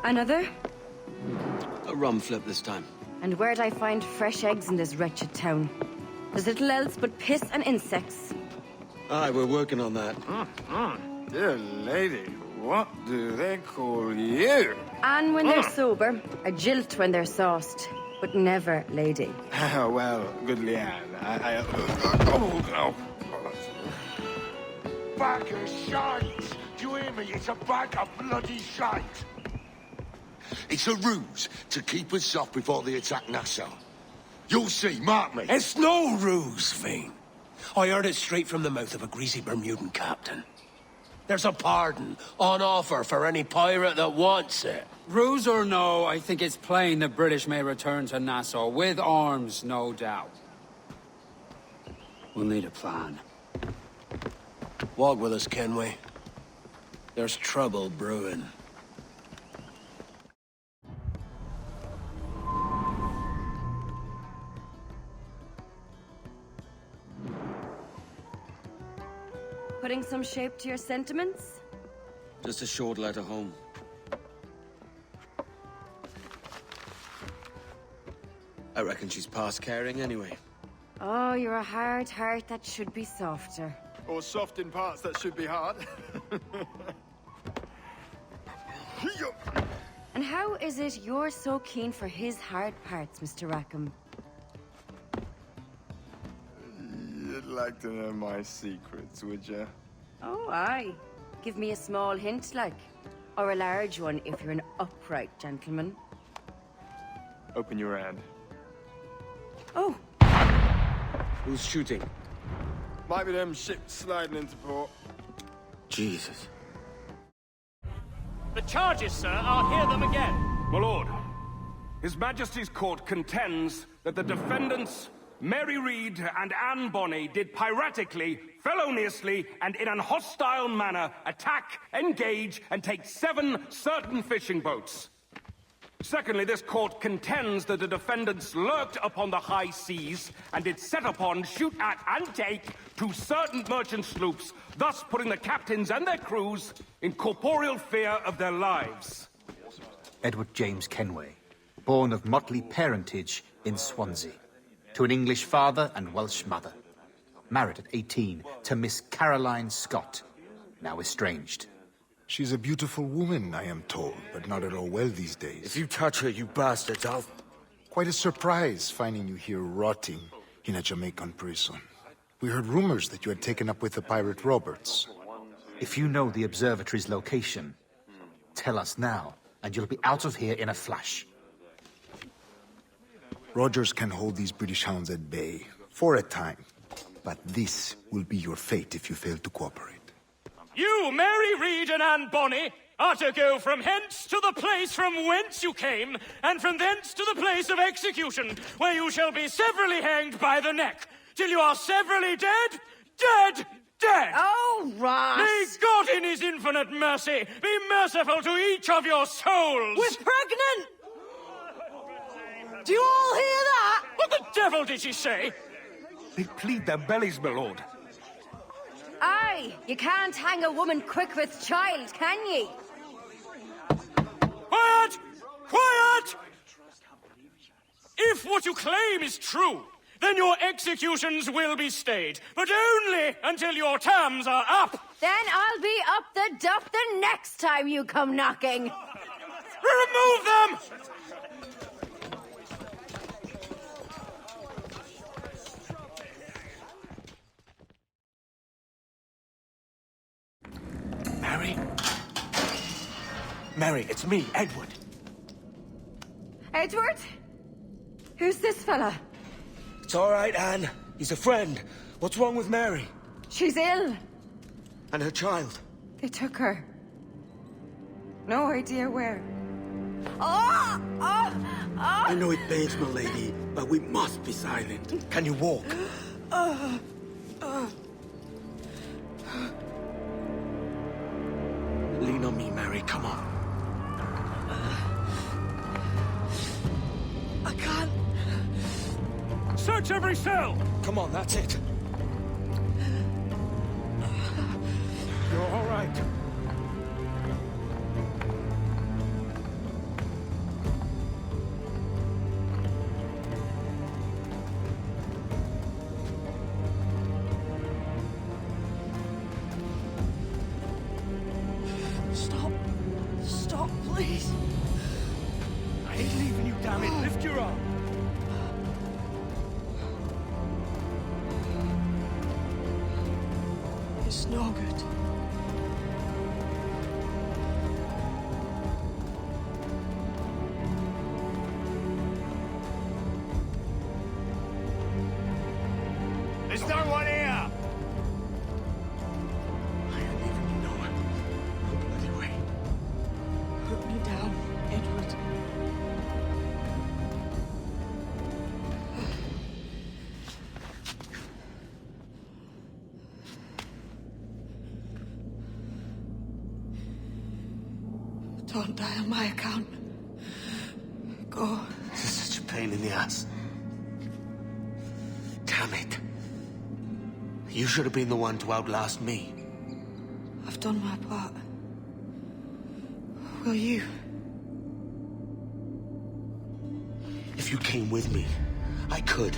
Another? A rum flip this time. And where'd I find fresh eggs in this wretched town? There's little else but piss and insects. Aye, we're working on that. Dear lady, what do they call you? Anne when they're sober, a jilt when they're sauced, but never lady. Well, goodly Anne, Oh. Bag of shite! Do you hear me? It's a bag of bloody shite! It's a ruse to keep us soft before they attack Nassau. You'll see, mark me. It's no ruse, Fiend. I heard it straight from the mouth of a greasy Bermudan captain. There's a pardon on offer for any pirate that wants it. Ruse or no, I think it's plain the British may return to Nassau, with arms, no doubt. We'll need a plan. Walk with us, can we? There's trouble brewing. Putting some shape to your sentiments? Just a short letter home. I reckon she's past caring anyway. Oh, you're a hard heart that should be softer. Or soft in parts that should be hard. And how is it you're so keen for his hard parts, Mr. Rackham? You'd like to know my secrets, would you? Oh, aye. Give me a small hint, like. Or a large one, if you're an upright gentleman. Open your hand. Oh. Who's shooting? Might be them ships sliding into port. Jesus. The charges, sir, I'll hear them again. My lord, His Majesty's court contends that the defendants, Mary Read and Anne Bonny, did piratically, feloniously, and in an hostile manner attack, engage, and take 7 certain fishing boats. Secondly, this court contends that the defendants lurked upon the high seas and did set upon, shoot at, and take 2 certain merchant sloops, thus putting the captains and their crews in corporeal fear of their lives. Edward James Kenway, born of motley parentage in Swansea, to an English father and Welsh mother. Married at 18 to Miss Caroline Scott, now estranged. She's a beautiful woman, I am told, but not at all well these days. If you touch her, you bastards, I'll... Quite a surprise finding you here rotting in a Jamaican prison. We heard rumors that you had taken up with the pirate Roberts. If you know the observatory's location, tell us now, and you'll be out of here in a flash. Rogers can hold these British hounds at bay, for a time. But this will be your fate if you fail to cooperate. You, Mary Read and Anne Bonny, are to go from hence to the place from whence you came, and from thence to the place of execution, where you shall be severally hanged by the neck, till you are severally dead, dead, dead! Oh, Ross! May God in his infinite mercy be merciful to each of your souls! We're pregnant! Do you all hear that? What the devil did she say? They plead their bellies, my lord. Aye, you can't hang a woman quick with child, can ye? Quiet! Quiet! If what you claim is true, then your executions will be stayed, but only until your terms are up. Then I'll be up the duff the next time you come knocking. Remove them! Mary? Mary, it's me, Edward. Edward? Who's this fella? It's all right, Anne. He's a friend. What's wrong with Mary? She's ill. And her child? They took her. No idea where. Oh! Oh! Oh! I know it pains, my lady, but we must be silent. Can you walk? Lean on me, Mary. Come on. I can't. Search every cell! Come on, that's it. You're all right. Please. I ain't leaving you, damn it. Lift your arm. It's no good. Is there one here? I ain't leaving you nowhere. No bloody way. Put me down, Edward. Don't die on my account. Go. This is such a pain in the ass. Damn it. You should have been the one to outlast me. I've done my part. Will you? If you came with me, I could.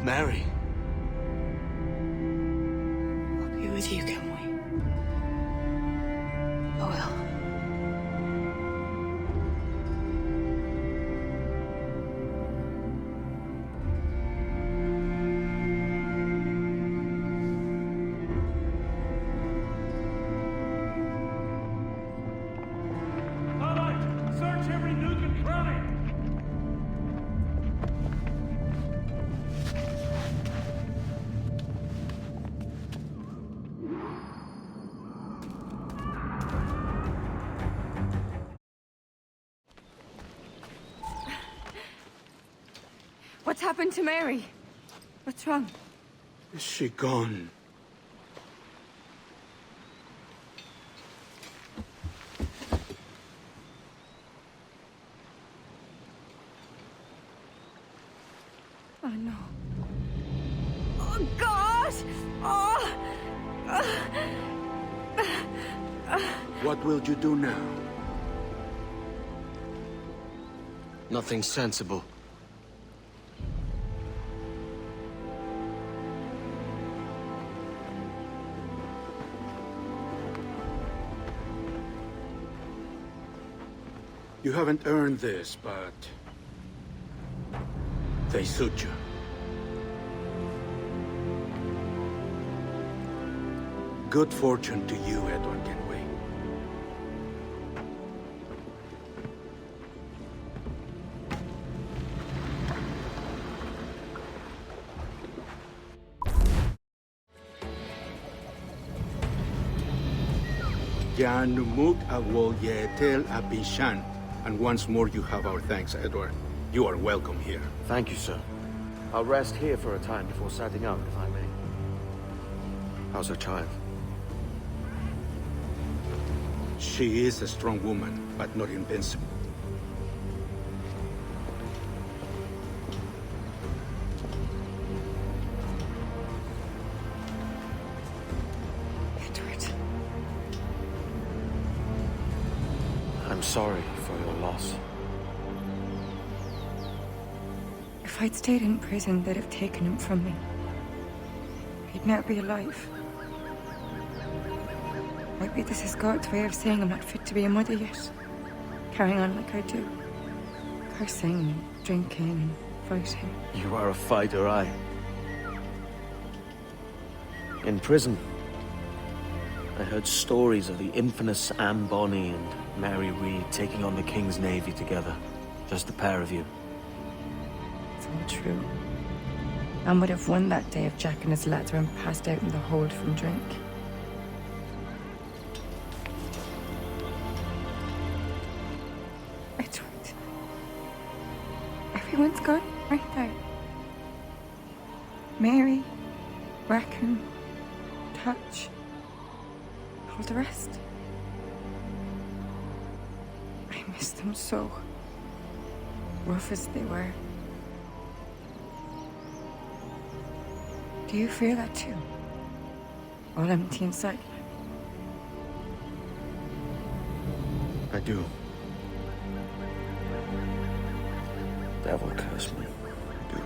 Mary. I'll be with you, can we? I will. All right, search every nook and cranny. What's happened to Mary? What's wrong? Is she gone? Oh, no. Oh, God! Oh! What will you do now? Nothing sensible. You haven't earned this, but they suit you. Good fortune to you, Edward Kenway. Janumuk awol yetel abishan. And once more, you have our thanks, Edward. You are welcome here. Thank you, sir. I'll rest here for a time before setting out, if I may. How's her child? She is a strong woman, but not invincible. Edward. I'm sorry for your loss. If I'd stayed in prison, they'd have taken him from me. He'd now be alive. Maybe this is God's way of saying I'm not fit to be a mother yet. Carrying on like I do. Cursing and drinking and fighting. You are a fighter, aye. In prison, I heard stories of the infamous Anne Bonny and Mary Reed taking on the King's Navy together. Just the pair of you. It's all true. Anne would have won that day if Jack and his lads weren't passed out in the hold from drink. Edward. Everyone's gone, aren't they? Mary, Rackham, Touch, all the rest. I miss them so. Rough as they were. Do you feel that too? All empty inside? I do. Devil curse me. I do.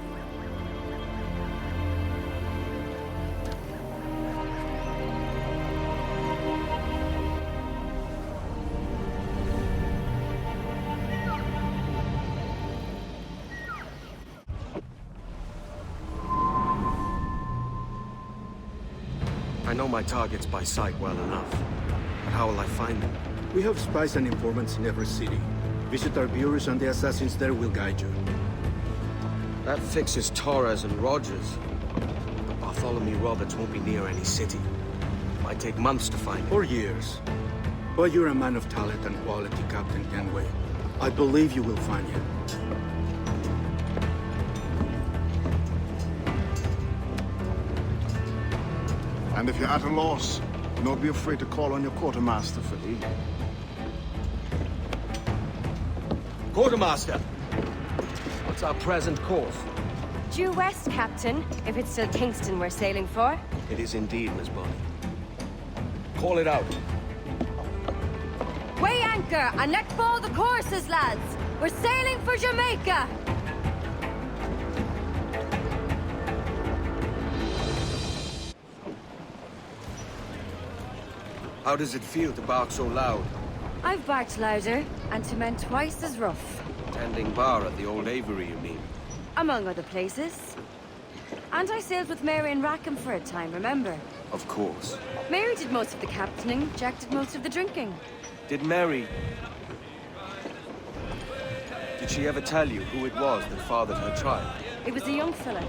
know my targets by sight well enough. But how will I find them? We have spies and informants in every city. Visit our bureaus and the assassins there will guide you. That fixes Torres and Rogers. But Bartholomew Roberts won't be near any city. Might take months to find him. Or years. But you're a man of talent and quality, Captain Kenway. I believe you will find him. And if you're at a loss, don't be afraid to call on your quartermaster for aid. Quartermaster! What's our present course? Due west, Captain, if it's still Kingston we're sailing for. It is indeed, Miss Bonny. Call it out. Weigh anchor and let fall the courses, lads! We're sailing for Jamaica! How does it feel to bark so loud? I've barked louder, and to men twice as rough. Tending bar at the Old Avery, you mean? Among other places. And I sailed with Mary and Rackham for a time, remember? Of course. Mary did most of the captaining, Jack did most of the drinking. Did Mary... Did she ever tell you who it was that fathered her child? It was a young fella.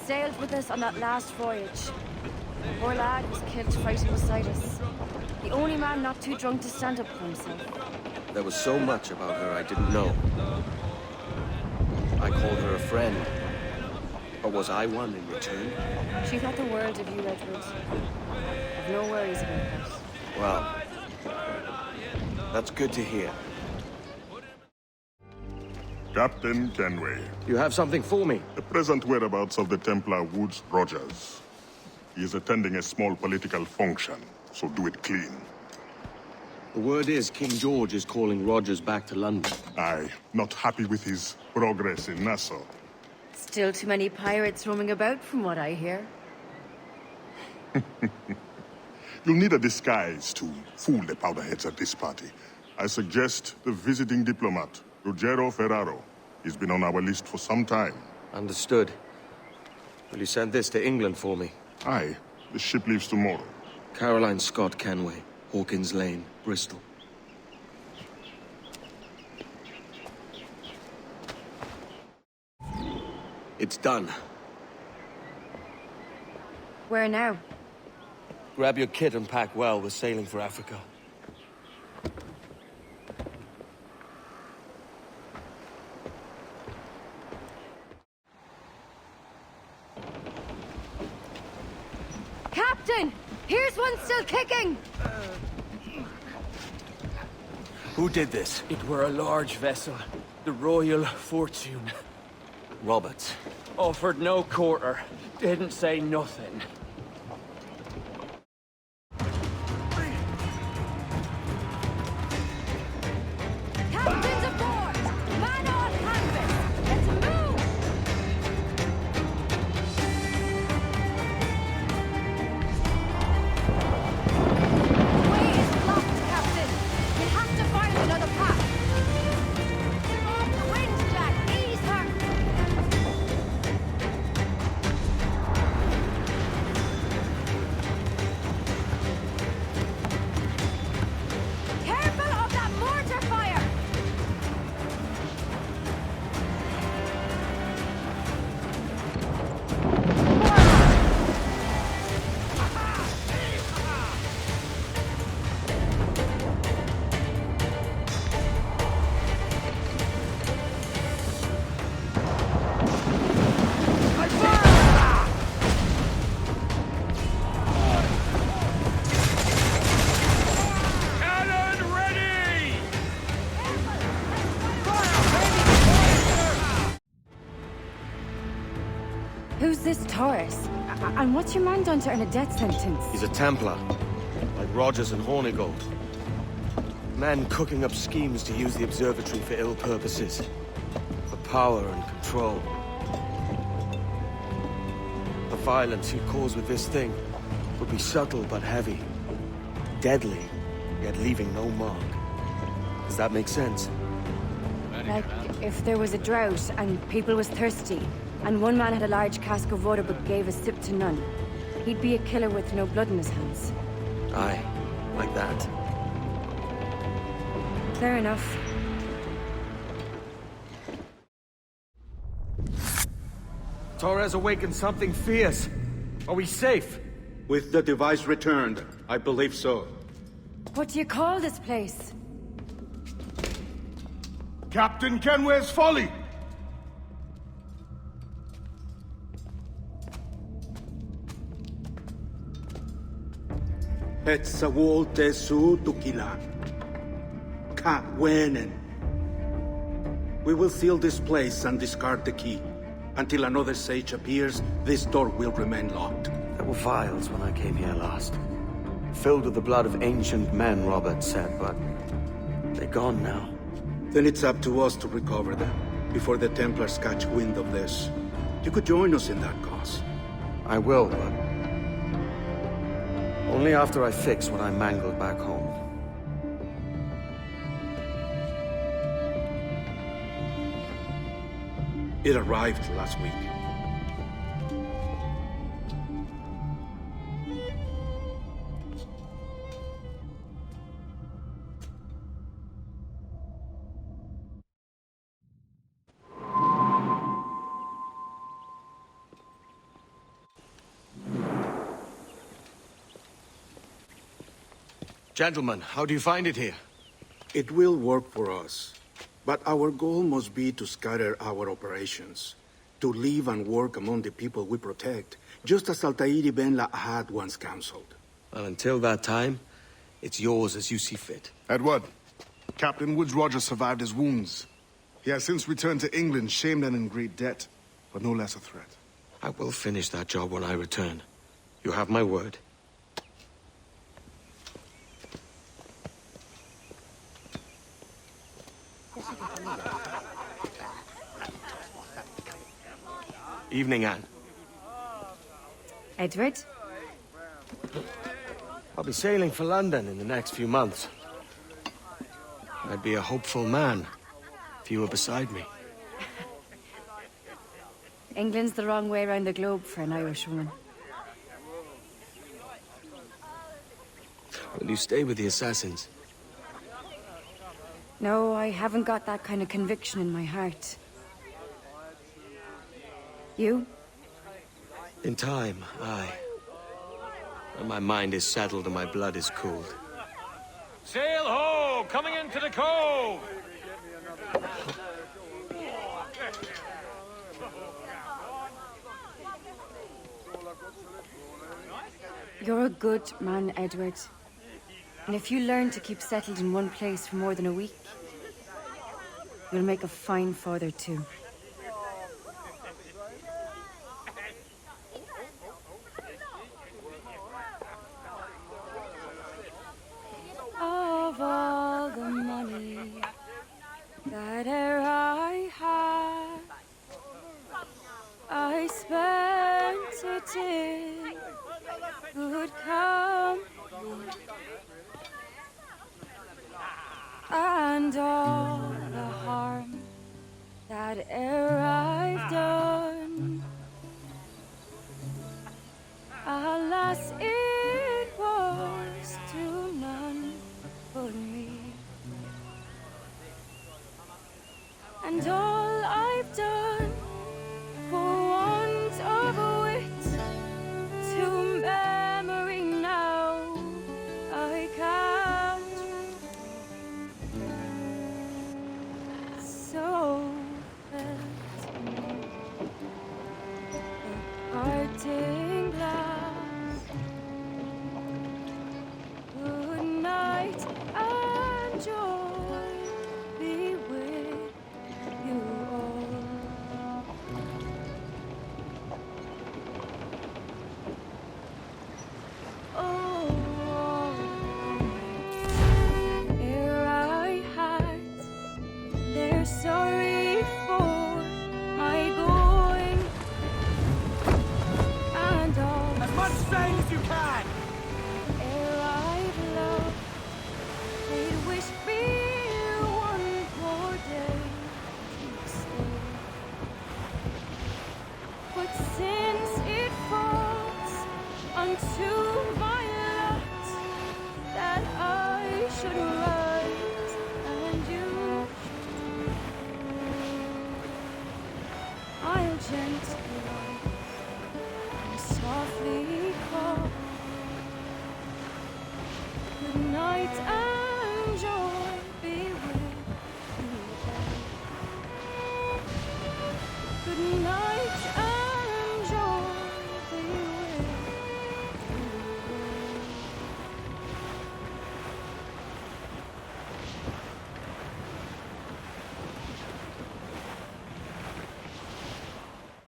Sailed with us on that last voyage. Poor lad was killed fighting beside us. The only man not too drunk to stand up for himself. There was so much about her I didn't know. I called her a friend. But was I one in return? She thought the world of you, Edward. I've no worries about that. Well, that's good to hear. Captain Kenway. You have something for me? The present whereabouts of the Templar Woods Rogers. He is attending a small political function, so do it clean. The word is King George is calling Rogers back to London. Aye, not happy with his progress in Nassau. Still too many pirates roaming about, from what I hear. You'll need a disguise to fool the powderheads at this party. I suggest the visiting diplomat, Ruggiero Ferraro. He's been on our list for some time. Understood. Will you send this to England for me? Aye. The ship leaves tomorrow. Caroline Scott Kenway, Hawkins Lane, Bristol. It's done. Where now? Grab your kit and pack well. We're sailing for Africa. Captain! Here's one still kicking! Who did this? It were a large vessel, the Royal Fortune. Roberts. Offered no quarter, didn't say nothing. Captain's aboard! Man on canvas! Let's move! The way is blocked, Captain! We'll have to find another path! On the wind, Jack! Ease her! Careful of that mortar fire! Cannon ready! Who's this Taurus? And what's your man done to earn a death sentence? He's a Templar, like Rogers and Hornigold. Men cooking up schemes to use the observatory for ill purposes. For power and control. The violence he'd cause with this thing would be subtle but heavy. Deadly, yet leaving no mark. Does that make sense? Like, if there was a drought and people was thirsty, and one man had a large cask of water but gave a sip to none. He'd be a killer with no blood in his hands. Aye, like that. Fair enough. Torres awakened something fierce. Are we safe? With the device returned, I believe so. What do you call this place? Captain Kenway's Folly! Et sawol te su tukilan. Ka wenen. We will seal this place and discard the key. Until another sage appears, this door will remain locked. There were vials when I came here last. Filled with the blood of ancient men, Robert said, but they're gone now. Then it's up to us to recover them, before the Templars catch wind of this. You could join us in that cause. I will, but only after I fix what I mangled back home. It arrived last week. Gentlemen, how do you find it here? It will work for us. But our goal must be to scatter our operations. To live and work among the people we protect, just as Altair Ben Lahad once counseled. Well, until that time, it's yours as you see fit. Edward, Captain Woods Rogers survived his wounds. He has since returned to England, shamed and in great debt, but no less a threat. I will finish that job when I return. You have my word. Evening, Anne. Edward? I'll be sailing for London in the next few months. I'd be a hopeful man if you were beside me. England's the wrong way around the globe for an Irish woman. Will you stay with the assassins? No, I haven't got that kind of conviction in my heart. You? In time, aye. When my mind is settled and my blood is cooled. Sail ho! Coming into the cove! You're a good man, Edward. And if you learn to keep settled in one place for more than a week, you'll make a fine father too. Of all the money that e'er I had, I spent it in good company, and all the harm that e'er I've done, alas, it was to none but me. And all I've done for want of wit to memory now I can't. should